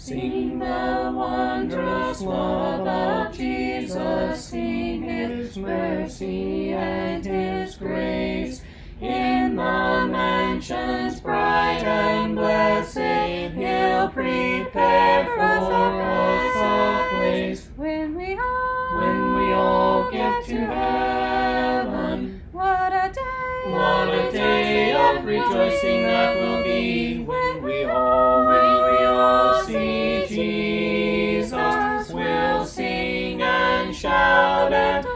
Sing the wondrous love of Jesus, sing his mercy and his grace. In the mansions bright and blessed, he'll prepare for us a place. When we all get to heaven, what a day of rejoicing that will be when we all see Jesus. We'll sing and shout the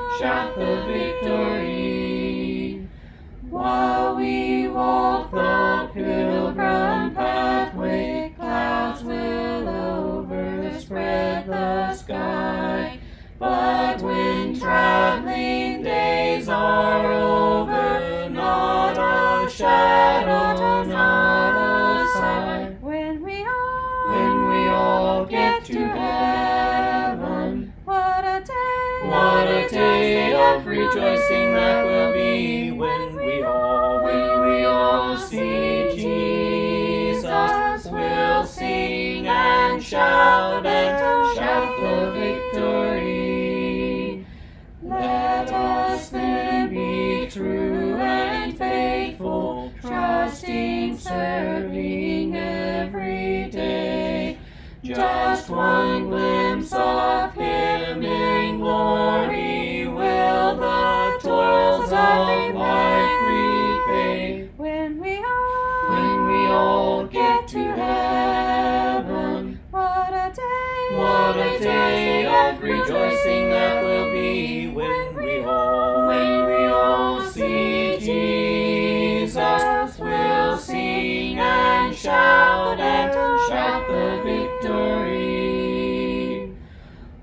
victory. While we walk the pilgrim pathway, clouds will overspread the sky. But when traveling days are over, not a shadow, not a sign. When we all get to heaven, what a day of rejoicing that will be when we all see Jesus. We'll sing and shout the victory. Let us then be true and faithful, trusting, serving every day. Just one glimpse of him in glory will the toils of life repay. When we all get to heaven, what a day of rejoicing that will be when we all see Jesus. We'll sing and shout the victory.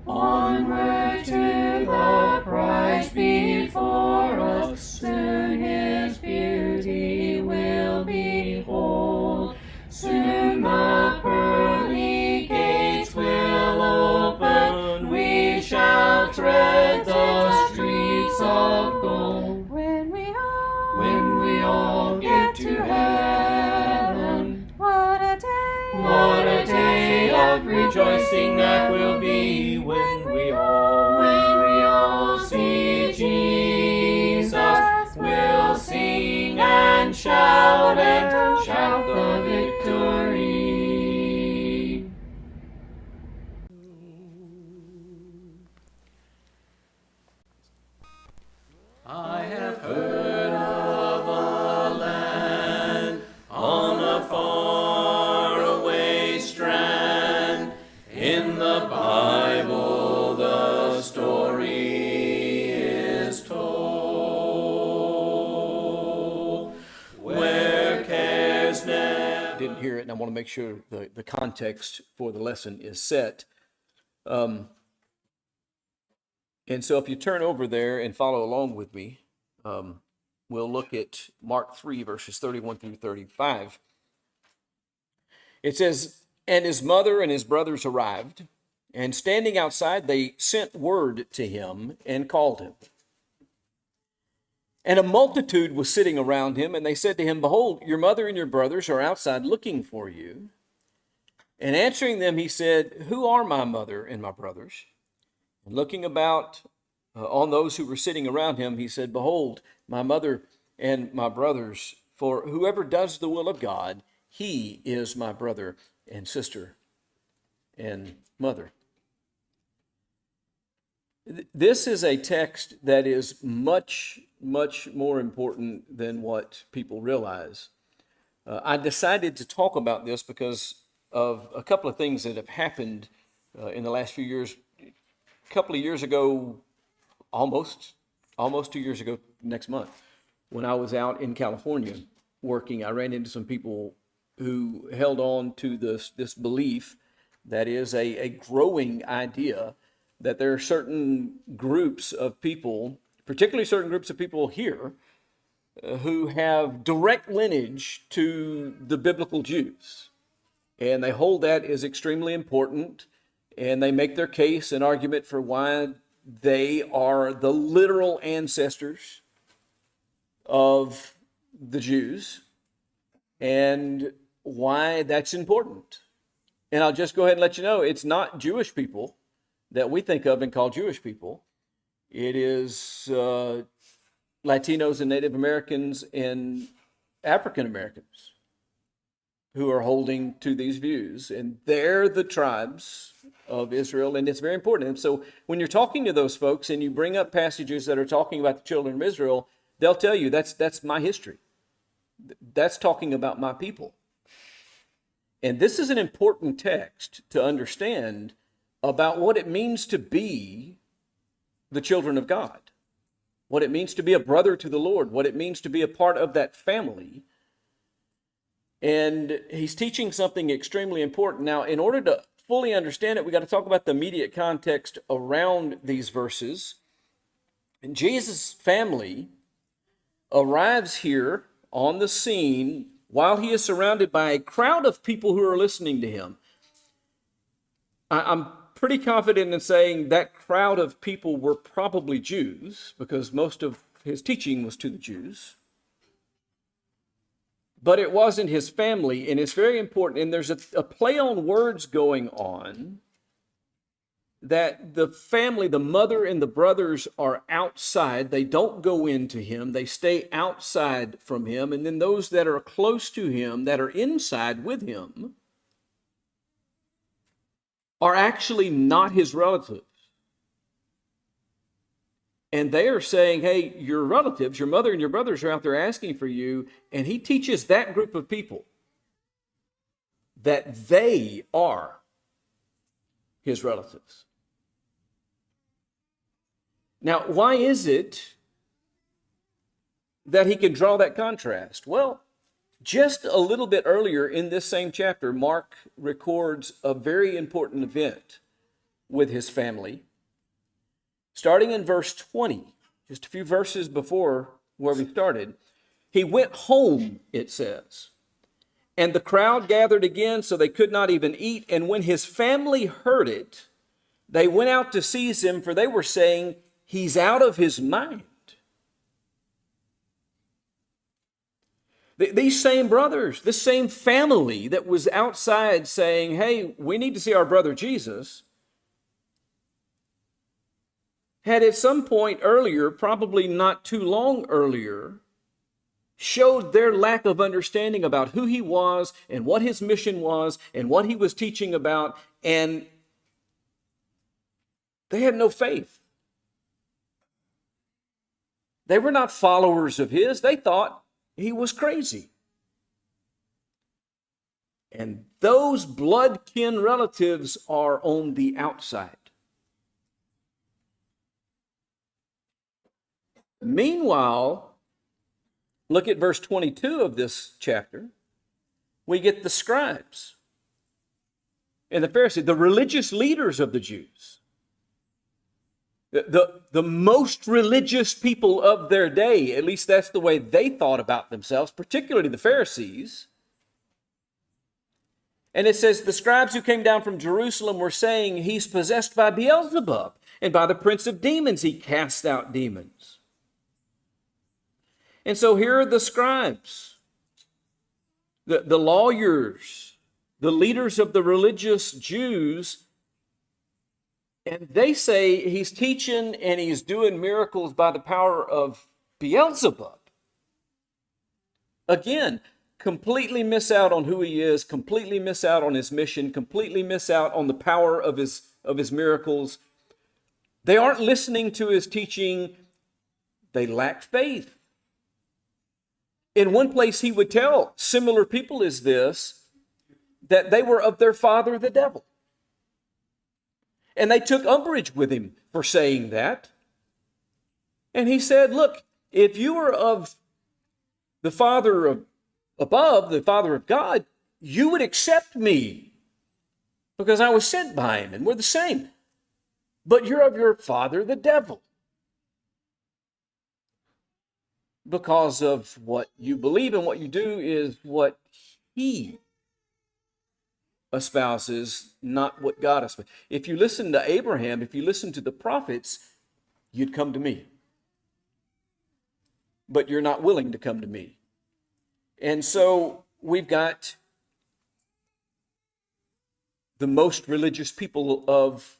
Onward to the prize before us, soon his beauty will behold. Soon the pearly gates will open, we shall tread the streets of gold. When we all get to heaven, what a day of rejoicing that will be when we all see Jesus. We'll sing and shout the victory. I have heard of a land on a faraway strand. In the Bible the story is told, where cares never... Didn't hear it, and I want to make sure the context for the lesson is set. And so if you turn over there and follow along with me, we'll look at Mark 3, verses 31 through 35. It says, "And his mother and his brothers arrived, and standing outside, they sent word to him and called him. And a multitude was sitting around him, and they said to him, 'Behold, your mother and your brothers are outside looking for you.' And answering them, he said, 'Who are my mother and my brothers?' And looking about on those who were sitting around him, he said, 'Behold, my mother and my brothers, for whoever does the will of God, he is my brother and sister and mother.'" This is a text that is much, much more important than what people realize. I decided to talk about this because of a couple of things that have happened in the last few years. A couple of years ago, almost 2 years ago next month, when I was out in California working, I ran into some people who held on to this belief that is a growing idea that there are certain groups of people, particularly certain groups of people here, who have direct lineage to the biblical Jews. And they hold that as extremely important, and they make their case and argument for why they are the literal ancestors of the Jews and why that's important. And I'll just go ahead and let you know, it's not Jewish people that we think of and call Jewish people. It is Latinos and Native Americans and African Americans who are holding to these views. And they're the tribes of Israel, and it's very important. And so when you're talking to those folks and you bring up passages that are talking about the children of Israel, they'll tell you that's my history. That's talking about my people. And this is an important text to understand about what it means to be the children of God, what it means to be a brother to the Lord, what it means to be a part of that family. And he's teaching something extremely important. Now, in order to fully understand it, we got to talk about the immediate context around these verses. And Jesus' family arrives here on the scene while he is surrounded by a crowd of people who are listening to him. I'm pretty confident in saying that crowd of people were probably Jews, because most of his teaching was to the Jews. But it wasn't his family, and it's very important. And there's a play on words going on, that the family, the mother and the brothers, are outside. They don't go into him. They stay outside from him. And then those that are close to him, that are inside with him, are actually not his relatives. And they are saying, hey, your relatives, your mother and your brothers are out there asking for you. And he teaches that group of people that they are his relatives. Now, why is it that he can draw that contrast? Well, just a little bit earlier in this same chapter, Mark records a very important event with his family. Starting in verse 20, just a few verses before where we started, he went home, it says, and the crowd gathered again, so they could not even eat. And when his family heard it, they went out to seize him, for they were saying, he's out of his mind. These same brothers, this same family that was outside saying, hey, we need to see our brother Jesus, had at some point earlier, probably not too long earlier, showed their lack of understanding about who he was and what his mission was and what he was teaching about, and they had no faith. They were not followers of his. They thought he was crazy. And those blood kin relatives are on the outside. Meanwhile, look at verse 22 of this chapter. We get the scribes and the Pharisees, the religious leaders of the Jews, the most religious people of their day. At least that's the way they thought about themselves, particularly the Pharisees. And it says, the scribes who came down from Jerusalem were saying, he's possessed by Beelzebub, and by the prince of demons he casts out demons. And so here are the scribes, the lawyers, the leaders of the religious Jews, and they say he's teaching and he's doing miracles by the power of Beelzebub. Again, completely miss out on who he is, completely miss out on his mission, completely miss out on the power of his miracles. They aren't listening to his teaching. They lack faith. In one place, he would tell similar people as this that they were of their father, the devil. And they took umbrage with him for saying that. And he said, look, if you were of the Father of above, the Father of God, you would accept me because I was sent by him and we're the same. But you're of your father, the devil, because of what you believe and what you do is what he espouses, not what God espouses. If you listen to Abraham, if you listen to the prophets, you'd come to me. But you're not willing to come to me. And so we've got the most religious people of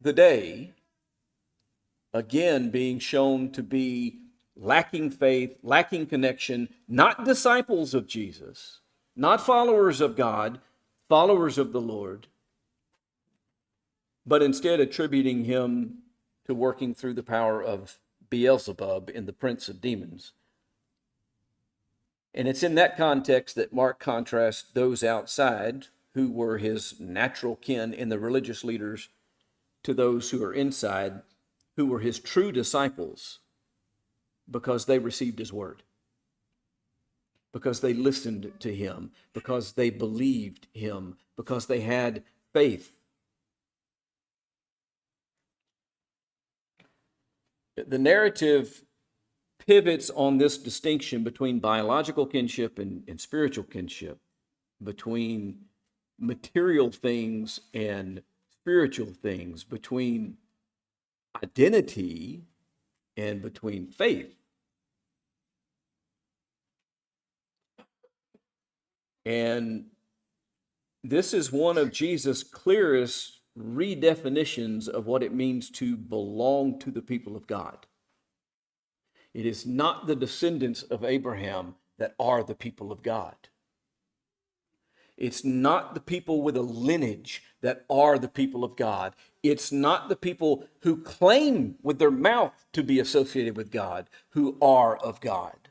the day, again, being shown to be lacking faith, lacking connection, not disciples of Jesus, not followers of God, followers of the Lord, but instead attributing him to working through the power of Beelzebub in the prince of demons. And it's in that context that Mark contrasts those outside, who were his natural kin in the religious leaders, to those who are inside, who were his true disciples, because they received his word, because they listened to him, because they believed him, because they had faith. The narrative pivots on this distinction between biological kinship and spiritual kinship, between material things and spiritual things, between identity and between faith. And this is one of Jesus' clearest redefinitions of what it means to belong to the people of God. It is not the descendants of Abraham that are the people of God. It's not the people with a lineage that are the people of God. It's not the people who claim with their mouth to be associated with God who are of God.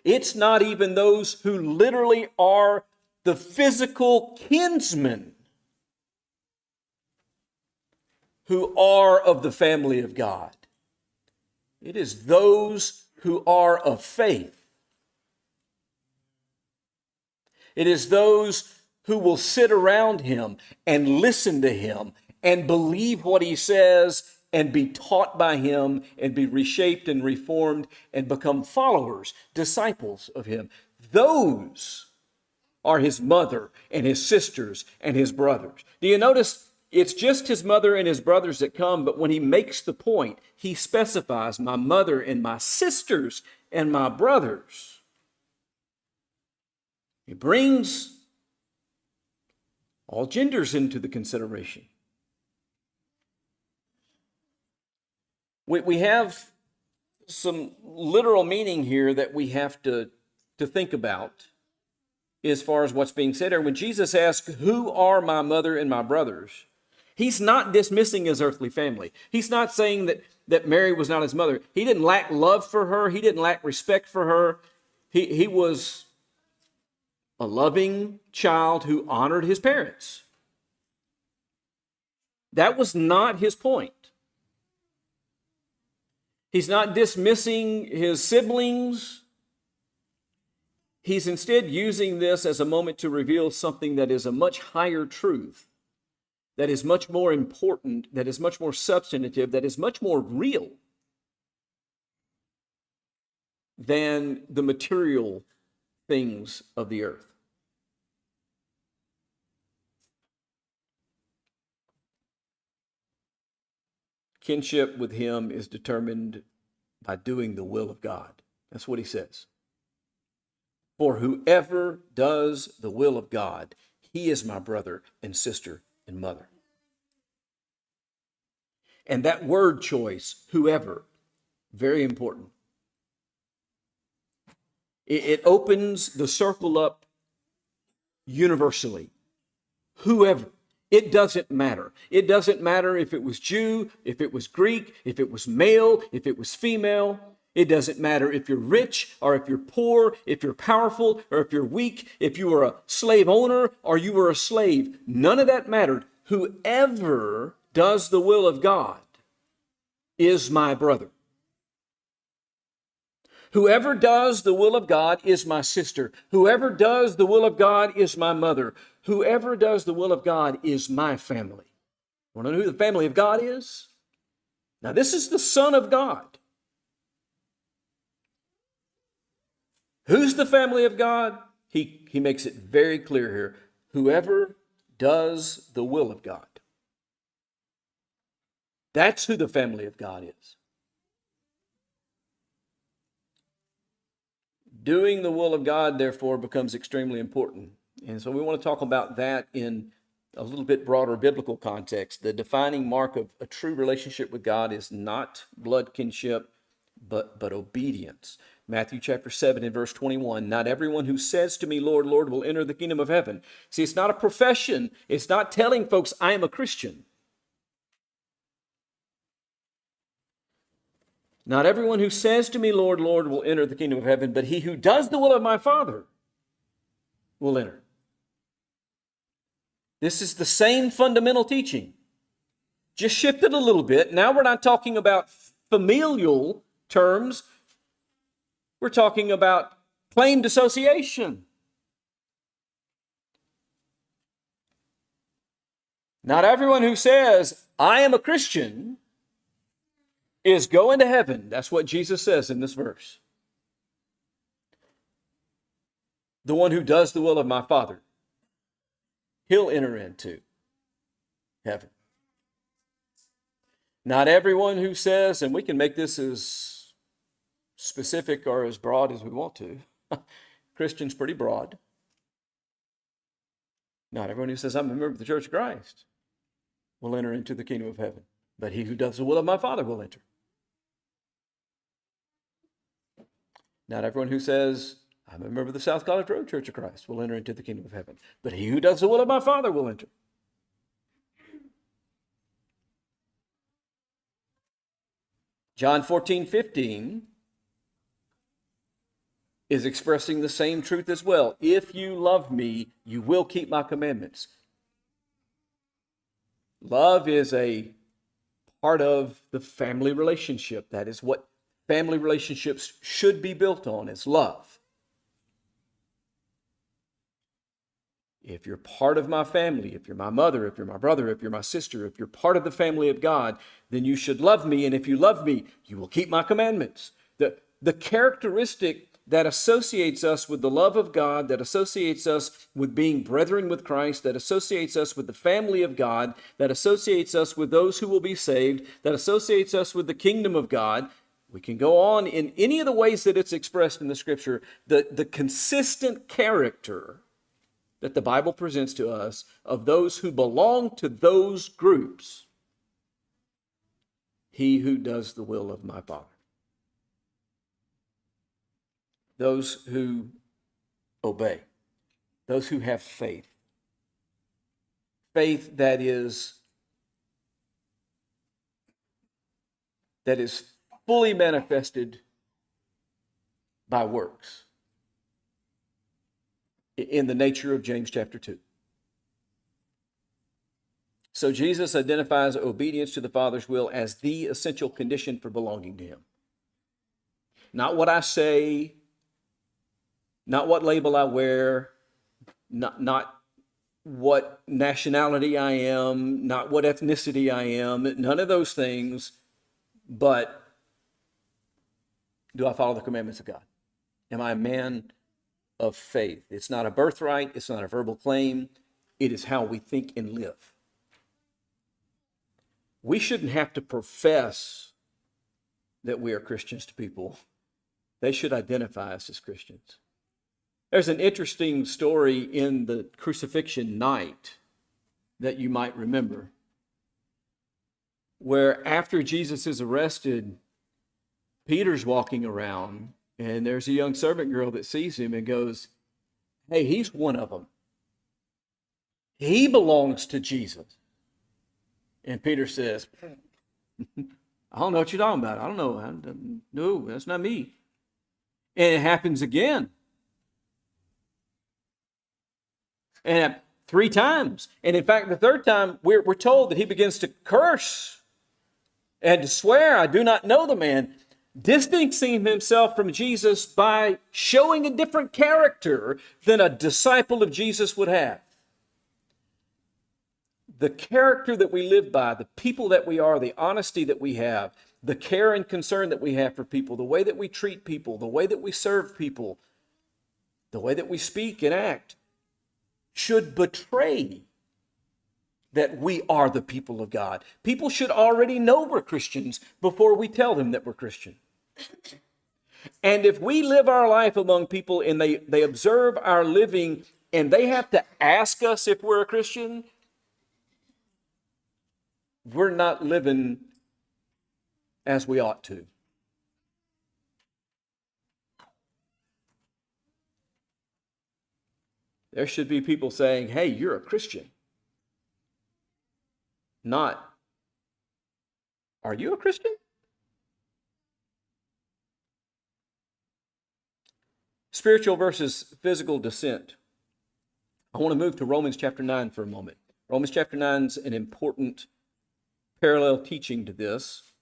It's not even those who literally are the physical kinsmen who are of the family of God. It is those who are of faith. It is those who will sit around him and listen to him and believe what he says and be taught by him and be reshaped and reformed and become followers, disciples of him. Those are his mother and his sisters and his brothers. Do you notice it's just his mother and his brothers that come, but when he makes the point, he specifies my mother and my sisters and my brothers. He brings all genders into the consideration. We have some literal meaning here that we have to think about as far as what's being said here. When Jesus asks, "Who are my mother and my brothers?" he's not dismissing his earthly family. He's not saying that Mary was not his mother. He didn't lack love for her. He didn't lack respect for her. He was a loving child who honored his parents. That was not his point. He's not dismissing his siblings. He's instead using this as a moment to reveal something that is a much higher truth, that is much more important, that is much more substantive, that is much more real than the material things of the earth. Kinship with him is determined by doing the will of God. That's what he says. For whoever does the will of God, he is my brother and sister and mother. And that word choice, whoever, very important. It opens the circle up universally. Whoever. It doesn't matter. It doesn't matter if it was Jew, if it was Greek, if it was male, if it was female. It doesn't matter if you're rich or if you're poor, if you're powerful or if you're weak, if you were a slave owner or you were a slave. None of that mattered. Whoever does the will of God is my brother. Whoever does the will of God is my sister. Whoever does the will of God is my mother. Whoever does the will of God is my family. Want to know who the family of God is? Now, this is the Son of God. Who's the family of God? He makes it very clear here. Whoever does the will of God. That's who the family of God is. Doing the will of God, therefore, becomes extremely important And so we want to talk about that in a little bit broader biblical context. The defining mark of a true relationship with God is not blood kinship, but obedience. Matthew chapter 7 and verse 21, not everyone who says to me, Lord, Lord, will enter the kingdom of heaven. See, it's not a profession. It's not telling folks I am a Christian. Not everyone who says to me, Lord, Lord, will enter the kingdom of heaven, but he who does the will of my Father will enter. This is the same fundamental teaching, just shifted a little bit. Now we're not talking about familial terms. We're talking about claimed association. Not everyone who says, I am a Christian, is going to heaven. That's what Jesus says in this verse. The one who does the will of my Father, he'll enter into heaven. Not everyone who says, and we can make this as specific or as broad as we want to. Christian's pretty broad. Not everyone who says, I'm a member of the Church of Christ will enter into the kingdom of heaven, but he who does the will of my Father will enter. Not everyone who says, I'm a member of the South College Road Church of Christ will enter into the kingdom of heaven, but he who does the will of my Father will enter. John 14:15 is expressing the same truth as well. If you love me, you will keep my commandments. Love is a part of the family relationship. That is what family relationships should be built on, is love. If you're part of my family, if you're my mother, if you're my brother, if you're my sister, if you're part of the family of God, then you should love me. And if you love me, you will keep my commandments. The characteristic that associates us with the love of God, that associates us with being brethren with Christ, that associates us with the family of God, that associates us with those who will be saved, that associates us with the kingdom of God. We can go on in any of the ways that it's expressed in the Scripture. The consistent character that the Bible presents to us of those who belong to those groups. He who does the will of my Father. Those who obey. Those who have faith. Faith that is fully manifested by works, in the nature of James chapter 2. So Jesus identifies obedience to the Father's will as the essential condition for belonging to him. Not what I say, not what label I wear, not what nationality I am, not what ethnicity I am, none of those things, but do I follow the commandments of God? Am I a man of faith? It's not a birthright, it's not a verbal claim, it is how we think and live. We shouldn't have to profess that we are Christians to people. They should identify us as Christians. There's an interesting story in the crucifixion night that you might remember, where after Jesus is arrested, Peter's walking around, and there's a young servant girl that sees him and goes, hey, he's one of them. He belongs to Jesus. And Peter says, I don't know what you're talking about. I don't know. No, that's not me. And it happens again. And 3 times. And in fact, the 3rd time, we're told that he begins to curse and to swear, I do not know the man, distancing himself from Jesus by showing a different character than a disciple of Jesus would have. The character that we live by, the people that we are, the honesty that we have, the care and concern that we have for people, the way that we treat people, the way that we serve people, the way that we speak and act, should betray that we are the people of God. People should already know we're Christians before we tell them that we're Christian. And if we live our life among people and they observe our living and they have to ask us if we're a Christian, we're not living as we ought to. There should be people saying, hey, you're a Christian. Not, are you a Christian? Spiritual versus physical descent. I want to move to Romans chapter 9 for a moment. Romans chapter 9 is an important parallel teaching to this.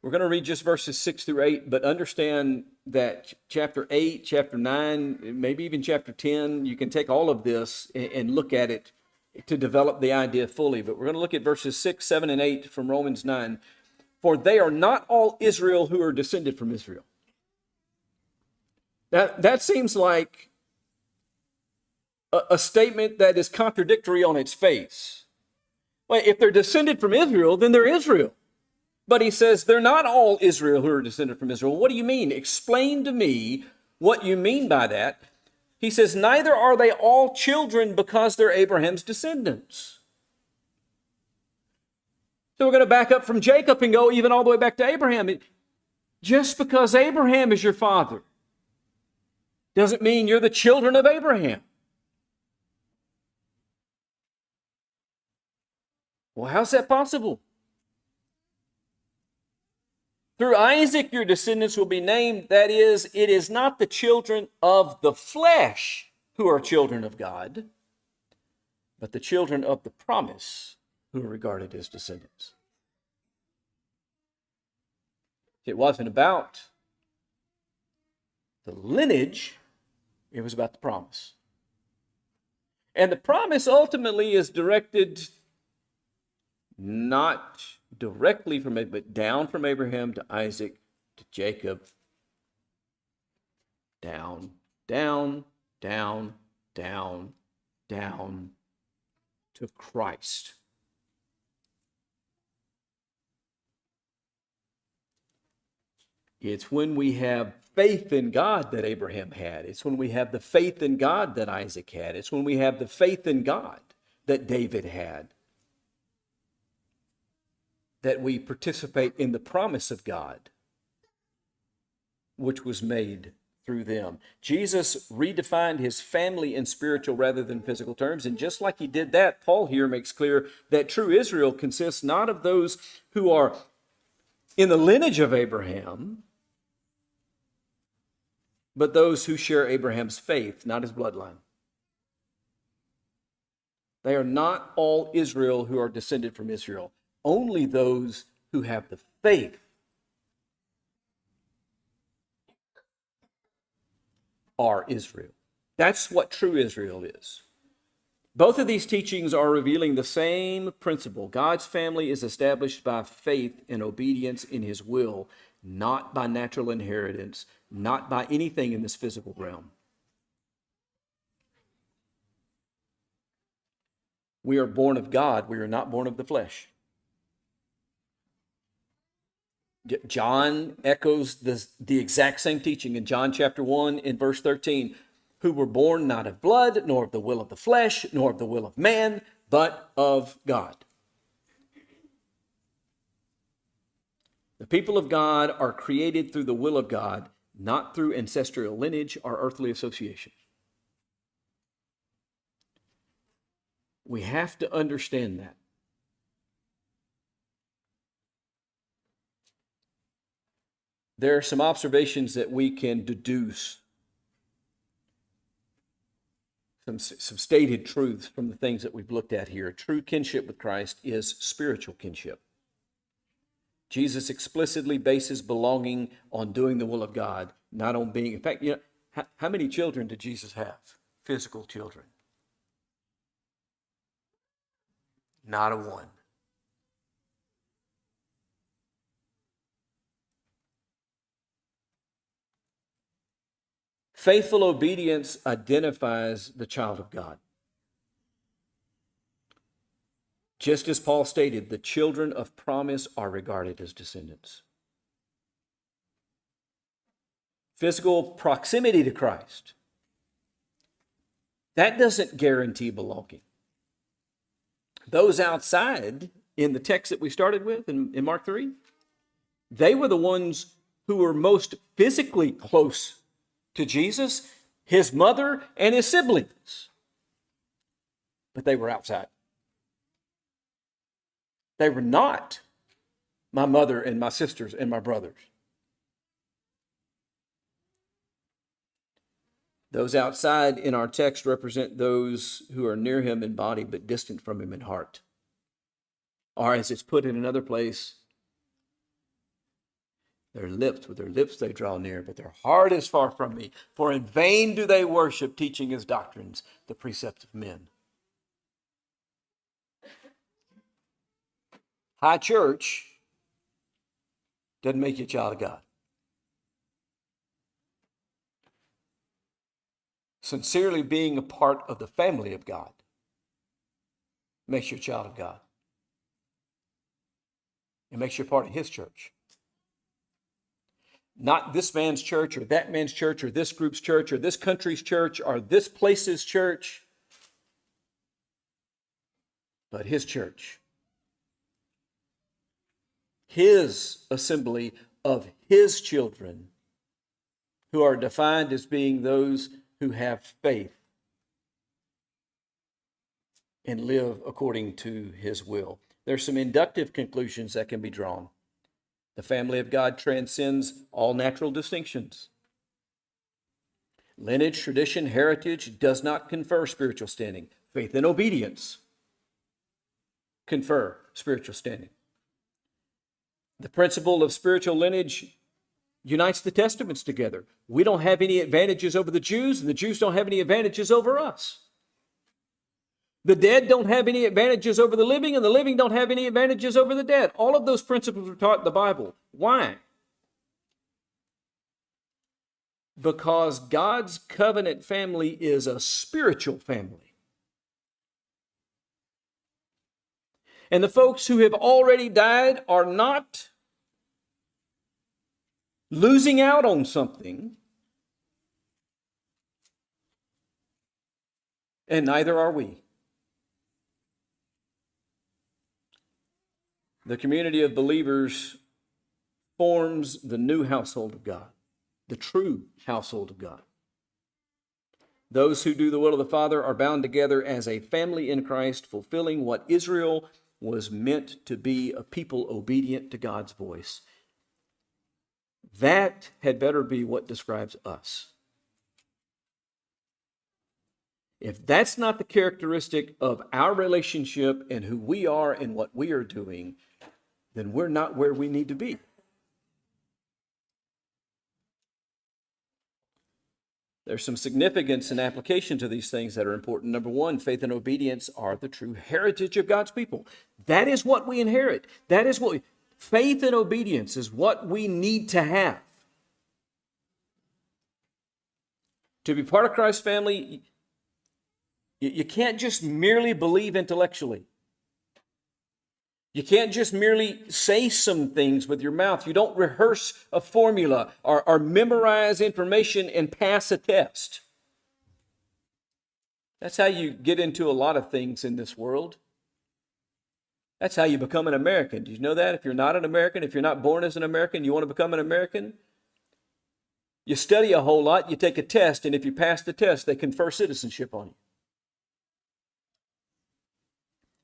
We're going to read just verses 6 through 8, but understand that chapter 8, chapter 9, maybe even chapter 10, you can take all of this and look at it to develop the idea fully. But we're going to look at verses 6, 7, and 8 from Romans 9. For they are not all Israel who are descended from Israel. That seems like a statement that is contradictory on its face. Well, if they're descended from Israel, then they're Israel. But he says they're not all Israel who are descended from Israel. What do you mean? Explain to me what you mean by that. He says, neither are they all children because they're Abraham's descendants. So we're going to back up from Jacob and go even all the way back to Abraham. Just because Abraham is your father doesn't mean you're the children of Abraham. Well, how's that possible? Through Isaac your descendants will be named. That is, it is not the children of the flesh who are children of God, but the children of the promise who are regarded as descendants. It wasn't about the lineage, it was about the promise. And the promise ultimately is directed not directly from it, but down from Abraham to Isaac to Jacob. Down, down, down, down, down to Christ. It's when we have faith in God that Abraham had. It's when we have the faith in God that Isaac had. It's when we have the faith in God that David had, that we participate in the promise of God, which was made through them. Jesus redefined his family in spiritual rather than physical terms. And just like he did that, Paul here makes clear that true Israel consists not of those who are in the lineage of Abraham, but those who share Abraham's faith, not his bloodline. They are not all Israel who are descended from Israel. Only those who have the faith are Israel. That's what true Israel is. Both of these teachings are revealing the same principle. God's family is established by faith and obedience in his will, not by natural inheritance, not by anything in this physical realm. We are born of God. We are not born of the flesh. John echoes the exact same teaching in John chapter 1 in verse 13. Who were born not of blood, nor of the will of the flesh, nor of the will of man, but of God. The people of God are created through the will of God, not through ancestral lineage or earthly association. We have to understand that. There are some observations that we can deduce, some stated truths from the things that we've looked at here. True kinship with Christ is spiritual kinship. Jesus explicitly bases belonging on doing the will of God, not on being. In fact, how many children did Jesus have? Physical children. Not a one. Faithful obedience identifies the child of God. Just as Paul stated, the children of promise are regarded as descendants. Physical proximity to Christ That doesn't guarantee belonging. Those outside, in the text that we started with in Mark 3, they were the ones who were most physically close to Jesus, his mother, and his siblings. But they were outside. They were not my mother and my sisters and my brothers. Those outside in our text represent those who are near him in body but distant from him in heart. Or as it's put in another place, with their lips they draw near, but their heart is far from me. For in vain do they worship, teaching as doctrines the precepts of men. High church doesn't make you a child of God. Sincerely being a part of the family of God makes you a child of God. It makes you a part of his church. Not this man's church or that man's church or this group's church or this country's church or this place's church, but his church. His assembly of his children who are defined as being those who have faith and live according to his will. There's some inductive conclusions that can be drawn. The family of God transcends all natural distinctions. Lineage, tradition, heritage does not confer spiritual standing. Faith and obedience confer spiritual standing. The principle of spiritual lineage unites the testaments together. We don't have any advantages over the Jews, and the Jews don't have any advantages over us. The dead don't have any advantages over the living, and the living don't have any advantages over the dead. All of those principles are taught in the Bible. Why? Because God's covenant family is a spiritual family. And the folks who have already died are not losing out on something, and neither are we. The community of believers forms the new household of God, the true household of God. Those who do the will of the Father are bound together as a family in Christ, fulfilling what Israel was meant to be, a people obedient to God's voice. That had better be what describes us. If that's not the characteristic of our relationship and who we are and what we are doing, then we're not where we need to be. There's some significance and application to these things that are important. Number one, faith and obedience are the true heritage of God's people. That is what we inherit. Faith and obedience is what we need to have. To be part of Christ's family, you can't just merely believe intellectually. You can't just merely say some things with your mouth. You don't rehearse a formula or memorize information and pass a test. That's how you get into a lot of things in this world. That's how you become an American. Did you know that? If you're not an American, if you're not born as an American, you want to become an American, you study a whole lot, you take a test, and if you pass the test, they confer citizenship on you.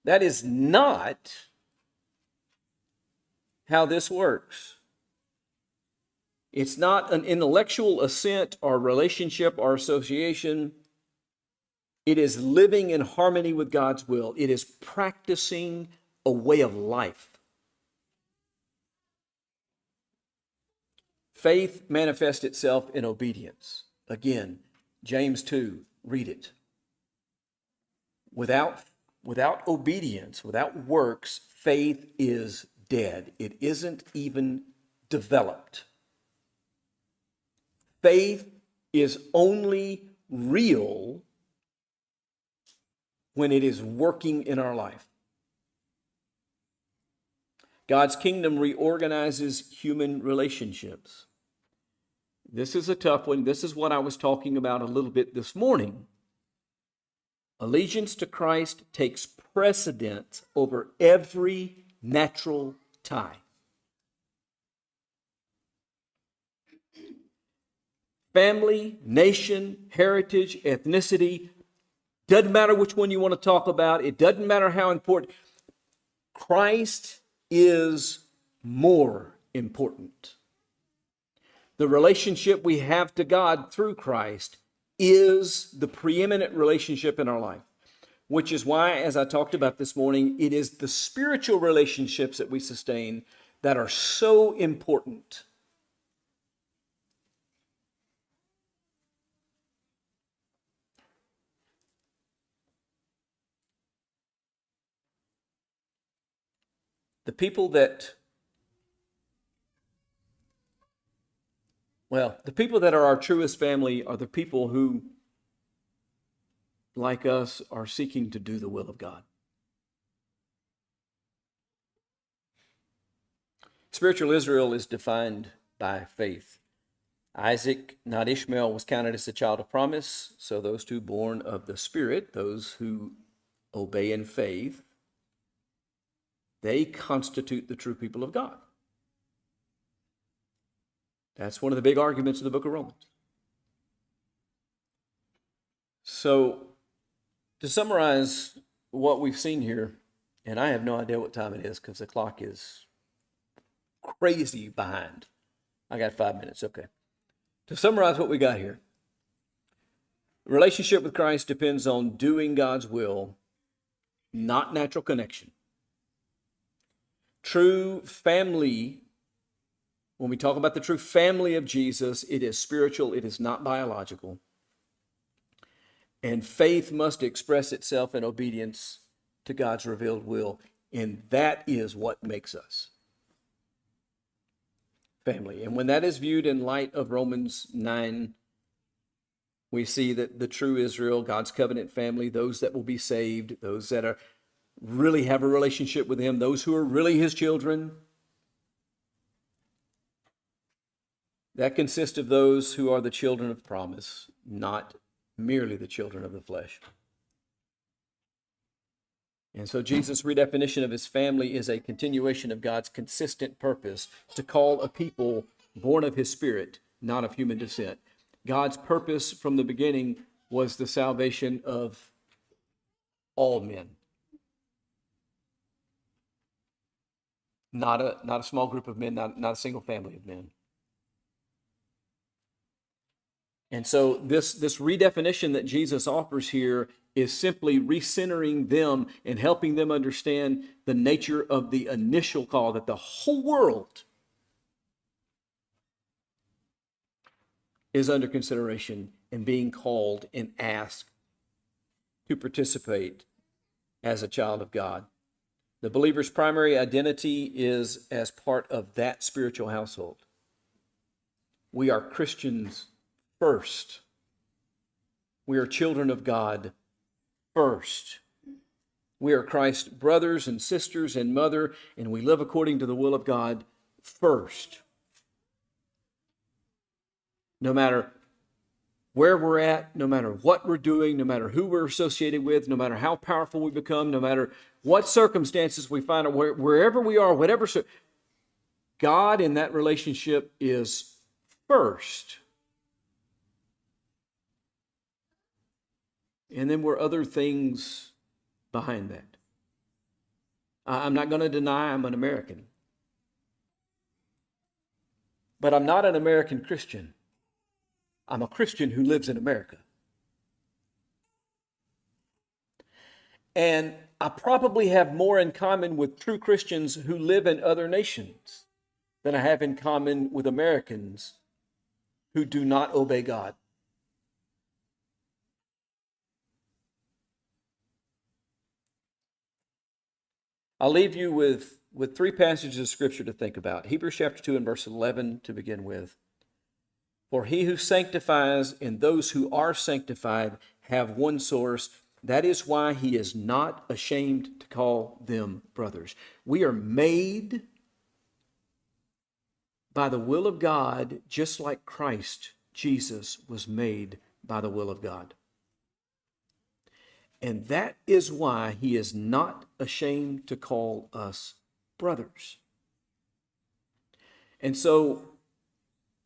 That is not how this works. It's not an intellectual assent or relationship or association. It is living in harmony with God's will. It is practicing a way of life. Faith manifests itself in obedience. Again, James 2, read it. Without obedience, without works, faith is dead. It isn't even developed. Faith is only real when it is working in our life. God's kingdom reorganizes human relationships. This is a tough one. This is what I was talking about a little bit this morning. Allegiance to Christ takes precedence over every natural tie. Family, nation, heritage, ethnicity, doesn't matter which one you want to talk about. It doesn't matter how important. Christ is more important. The relationship we have to God through Christ is the preeminent relationship in our life, which is why, as I talked about this morning, it is the spiritual relationships that we sustain that are so important. The people that are our truest family are the people who, like us, are seeking to do the will of God. Spiritual Israel is defined by faith. Isaac, not Ishmael, was counted as a child of promise. So those two born of the Spirit, those who obey in faith, they constitute the true people of God. That's one of the big arguments of the book of Romans. So, to summarize what we've seen here, and I have no idea what time it is because the clock is crazy behind. I got 5 minutes, okay. To summarize what we got here, the relationship with Christ depends on doing God's will, not natural connection. True family, when we talk about the true family of Jesus, it is spiritual, it is not biological. And faith must express itself in obedience to God's revealed will. And that is what makes us family. And when that is viewed in light of Romans 9, we see that the true Israel, God's covenant family, those that will be saved, those that are really have a relationship with him, those who are really his children, that consists of those who are the children of promise, not merely the children of the flesh. And so Jesus' redefinition of his family is a continuation of God's consistent purpose to call a people born of his Spirit, not of human descent. God's purpose from the beginning was the salvation of all men. Not a small group of men, not a single family of men. And so this redefinition that Jesus offers here is simply recentering them and helping them understand the nature of the initial call, that the whole world is under consideration and being called and asked to participate as a child of God. The believer's primary identity is as part of that spiritual household. We are Christians first. We are children of God first. We are Christ's brothers and sisters and mother, and we live according to the will of God first. No matter where we're at, no matter what we're doing, no matter who we're associated with, no matter how powerful we become, no matter what circumstances we find, wherever we are, whatever, God in that relationship is first. And then we're other things behind that. I'm not going to deny I'm an American. But I'm not an American Christian. I'm a Christian who lives in America. And I probably have more in common with true Christians who live in other nations than I have in common with Americans who do not obey God. I'll leave you with three passages of Scripture to think about. Hebrews chapter 2 and verse 11 to begin with. For he who sanctifies and those who are sanctified have one source. That is why he is not ashamed to call them brothers. We are made by the will of God, just like Christ Jesus was made by the will of God. And that is why he is not ashamed to call us brothers. And so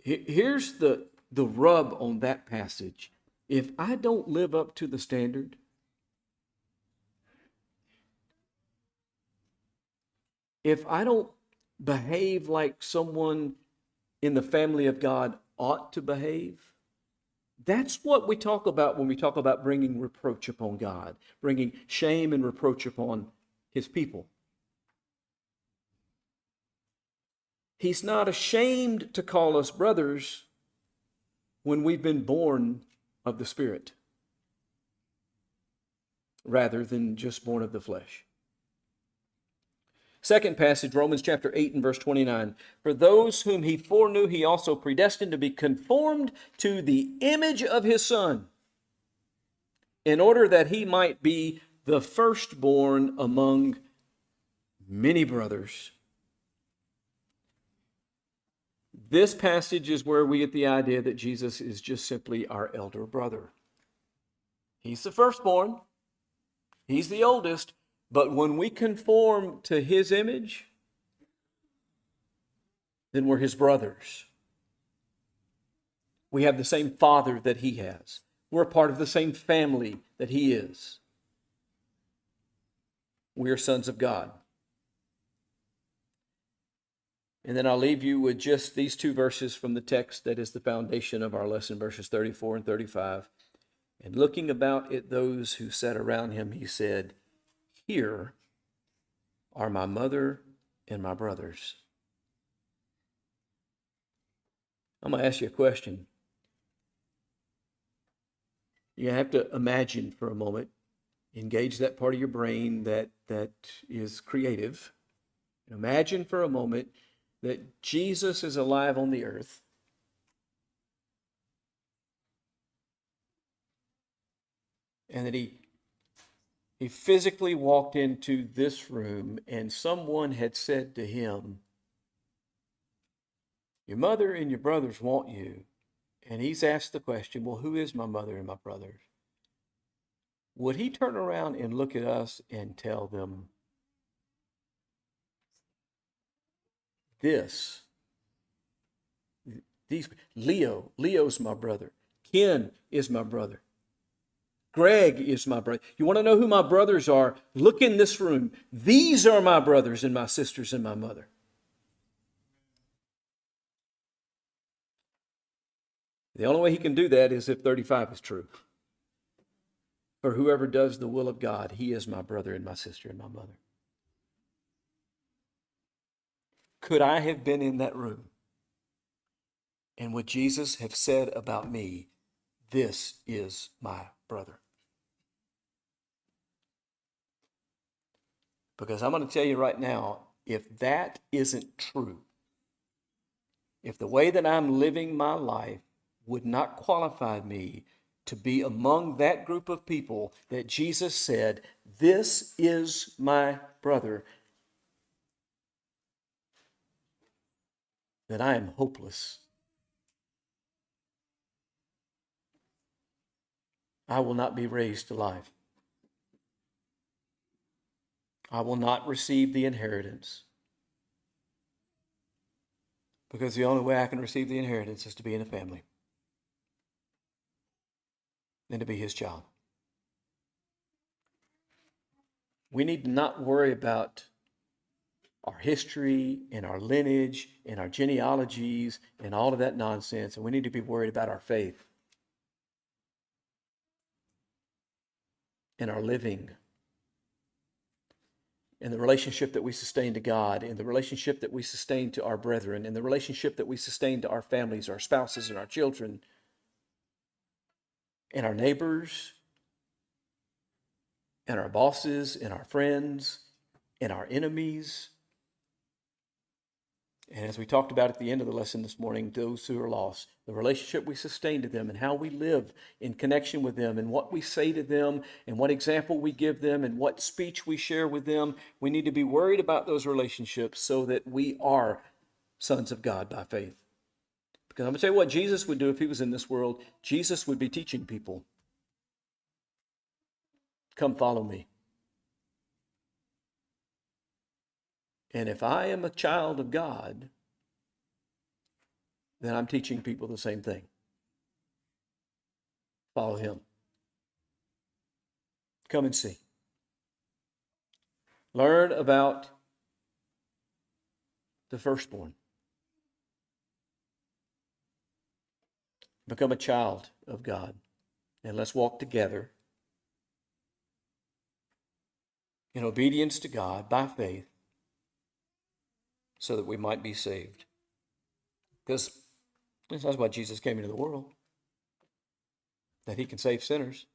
here's the rub on that passage. If I don't live up to the standard, if I don't behave like someone in the family of God ought to behave, that's what we talk about when we talk about bringing reproach upon God, bringing shame and reproach upon his people. He's not ashamed to call us brothers when we've been born of the Spirit rather than just born of the flesh. Second passage, Romans chapter 8 and verse 29. For those whom he foreknew, he also predestined to be conformed to the image of his Son, in order that he might be the firstborn among many brothers. This passage is where we get the idea that Jesus is just simply our elder brother. He's the firstborn. He's the oldest. But when we conform to his image, then we're his brothers. We have the same father that he has. We're a part of the same family that he is. We are sons of God. And then I'll leave you with just these two verses from the text that is the foundation of our lesson, verses 34 and 35. And looking about at those who sat around him, he said, here are my mother and my brothers. I'm going to ask you a question. You have to imagine for a moment, engage that part of your brain that is creative. Imagine for a moment that Jesus is alive on the earth. And that he physically walked into this room and someone had said to him, your mother and your brothers want you. And he's asked the question, well, who is my mother and my brothers? Would he turn around and look at us and tell them, Leo's my brother. Ken is my brother. Greg is my brother. You want to know who my brothers are? Look in this room. These are my brothers and my sisters and my mother. The only way he can do that is if 35 is true. For whoever does the will of God, he is my brother and my sister and my mother. Could I have been in that room? And would Jesus have said about me, this is my brother? Because I'm going to tell you right now, if that isn't true, if the way that I'm living my life would not qualify me to be among that group of people that Jesus said, this is my brother, then I am hopeless. I will not be raised to life. I will not receive the inheritance. Because the only way I can receive the inheritance is to be in a family and to be his child. We need to not worry about our history and our lineage and our genealogies and all of that nonsense. And we need to be worried about our faith and our living and the relationship that we sustain to God, and the relationship that we sustain to our brethren, and the relationship that we sustain to our families, our spouses, and our children, and our neighbors, and our bosses, and our friends, and our enemies. And as we talked about at the end of the lesson this morning, those who are lost, the relationship we sustain to them and how we live in connection with them and what we say to them and what example we give them and what speech we share with them. We need to be worried about those relationships so that we are sons of God by faith. Because I'm going to tell you what Jesus would do if he was in this world. Jesus would be teaching people. Come follow me. And if I am a child of God, then I'm teaching people the same thing. Follow him. Come and see. Learn about the firstborn. Become a child of God. And let's walk together in obedience to God by faith so that we might be saved. Because that's why Jesus came into the world, that he can save sinners.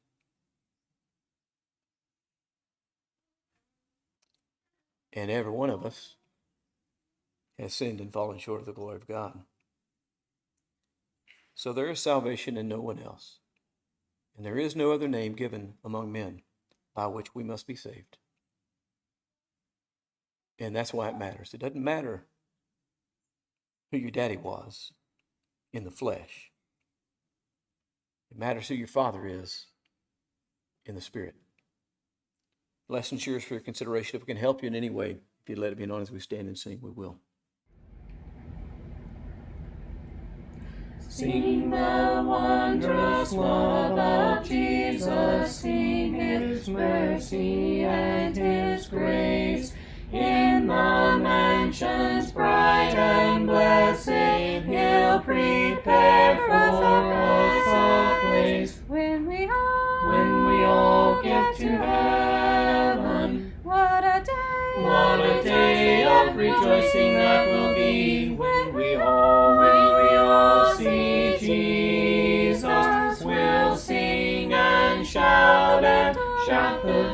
And every one of us has sinned and fallen short of the glory of God. So there is salvation in no one else. And there is no other name given among men by which we must be saved. And that's why it matters. It doesn't matter who your daddy was in the flesh. It matters who your father is in the spirit. Lessons yours for your consideration. If we can help you in any way, if you'd let it be known as we stand and sing, we will. Sing the wondrous love of Jesus, sing his mercy and his grace. In the mansions bright and blessed, he'll prepare for us a place. When we all get to heaven, what a day of rejoicing that will be when we all see Jesus. We'll sing and shout the